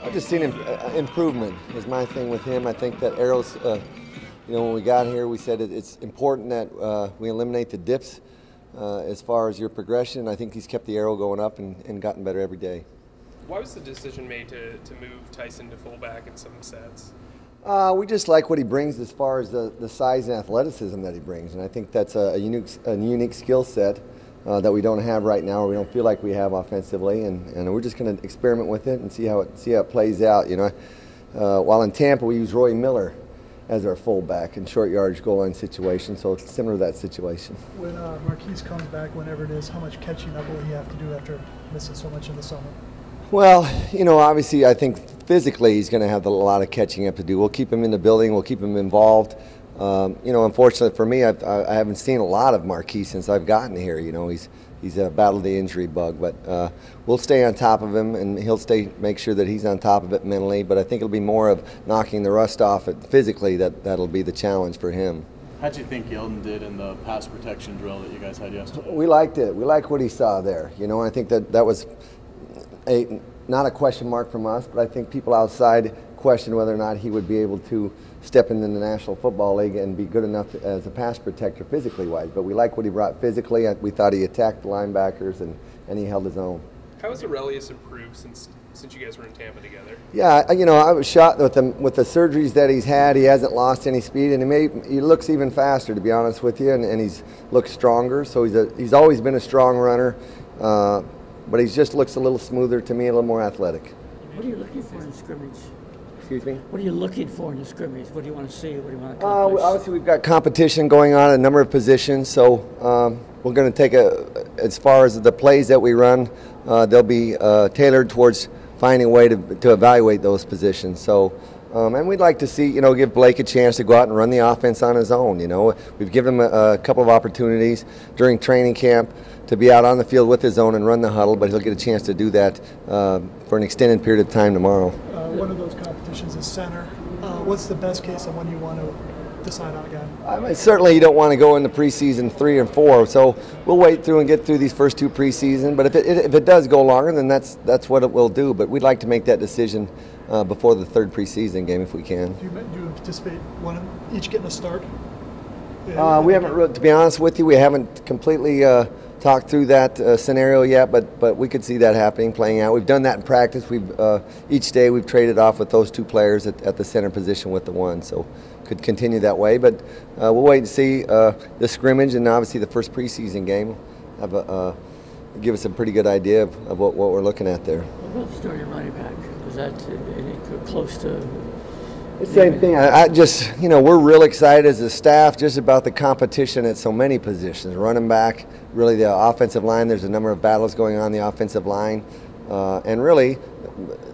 I've just seen improvement is my thing with him. I think that arrows, when we got here, we said it's important that we eliminate the dips as far as your progression. I think he's kept the arrow going up and gotten better every day. Why was the decision made to move Tyson to fullback in some sets? We just like what he brings as far as the size and athleticism that he brings, and I think that's a unique skill set that we don't have right now, or we don't feel like we have offensively, and we're just going to experiment with it and see how it plays out. While in Tampa we use Roy Miller as our fullback in short yardage goal line situation, so it's similar to that situation. When Marquise comes back, whenever it is, how much catching up will he have to do after missing so much in the summer? Well, obviously I think physically he's going to have a lot of catching up to do. We'll keep him in the building, we'll keep him involved. Unfortunately for me, I haven't seen a lot of Marquise since I've gotten here. He's battled the injury bug, but we'll stay on top of him, and he'll make sure that he's on top of it mentally. But I think it'll be more of knocking the rust off it physically that'll be the challenge for him. How did you think Yeldon did in the pass protection drill that you guys had yesterday? We liked it. We liked what he saw there. I think that was not a question mark from us, but I think people outside questioned whether or not he would be able to step into the National Football League and be good enough as a pass protector physically wise. But we like what he brought physically. We thought he attacked the linebackers and he held his own. How has Aurelius improved since you guys were in Tampa together? Yeah, I was shocked with the surgeries that he's had. He hasn't lost any speed, and he looks even faster, to be honest with you, and he's looked stronger. So he's always been a strong runner. But he just looks a little smoother to me, a little more athletic. What are you looking for in the scrimmage? Excuse me? What are you looking for in the scrimmage? What do you want to see? What do you want to accomplish? Obviously, we've got competition going on at a number of positions, so we're going to take as far as the plays that we run, they'll be tailored towards finding a way to evaluate those positions. So, and we'd like to see, give Blake a chance to go out and run the offense on his own. We've given him a couple of opportunities during training camp to be out on the field with his own and run the huddle, but he'll get a chance to do that for an extended period of time tomorrow. One of those competitions is center. What's the best case and when you want to decide on a guy? Certainly you don't want to go into preseason 3 and 4, so we'll wait through and get through these first 2 preseason, but if it does go longer, then that's what it will do, but we'd like to make that decision before the 3rd preseason game if we can. Do you anticipate each getting a start? We haven't, to be honest with you, we haven't completely talked through that scenario yet, but we could see that happening, playing out. We've done that in practice. Each day we've traded off with those 2 players at the center position with the one, so could continue that way. But we'll wait and see the scrimmage and obviously the first preseason game. Give us a pretty good idea of what we're looking at there. What about the starting running back? Is that any close to? The same thing. I just, we're real excited as a staff just about the competition at so many positions. Running back, really the offensive line, there's a number of battles going on the offensive line. And really,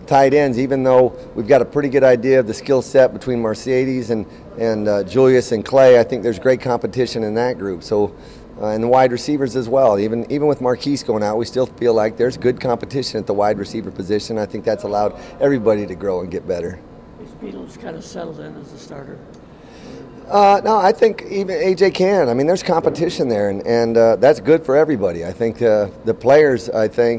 tight ends, even though we've got a pretty good idea of the skill set between Mercedes and Julius and Clay, I think there's great competition in that group. So, and the wide receivers as well. Even with Marquise going out, we still feel like there's good competition at the wide receiver position. I think that's allowed everybody to grow and get better. Beatles kind of settled in as a starter? No, I think even AJ can. I mean, there's competition there, and that's good for everybody. I think the players, they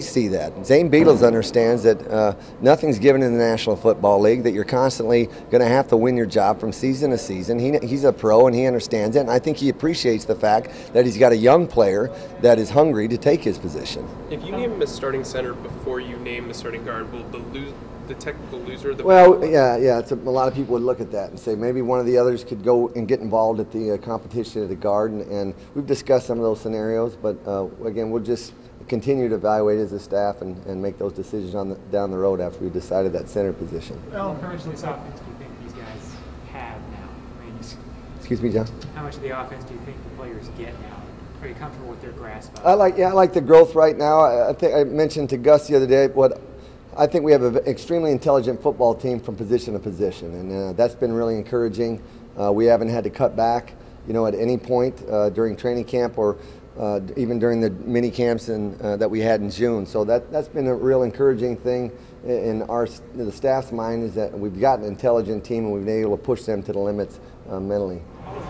see that. Zane Beatles understands that nothing's given in the National Football League, that you're constantly going to have to win your job from season to season. He's a pro, and he understands it, and I think he appreciates the fact that he's got a young player that is hungry to take his position. If you name him as starting center before you name the starting guard, will the technical loser? A lot of people would look at that and say maybe one of the others could go and get involved at the competition at the guard, and we've discussed some of those scenarios, but again, we'll just continue to evaluate as a staff and make those decisions down the road after we've decided that center position. How much of this offense do you think these guys have now? Excuse me, John? How much of the offense do you think the players get now? Are you comfortable with their grasp of it? I like the growth right now. I think I mentioned to Gus the other day I think we have an extremely intelligent football team from position to position, and that's been really encouraging. We haven't had to cut back, at any point during training camp or even during the mini camps that we had in June. So that's been a real encouraging thing in the staff's mind, is that we've got an intelligent team and we've been able to push them to the limits mentally. How was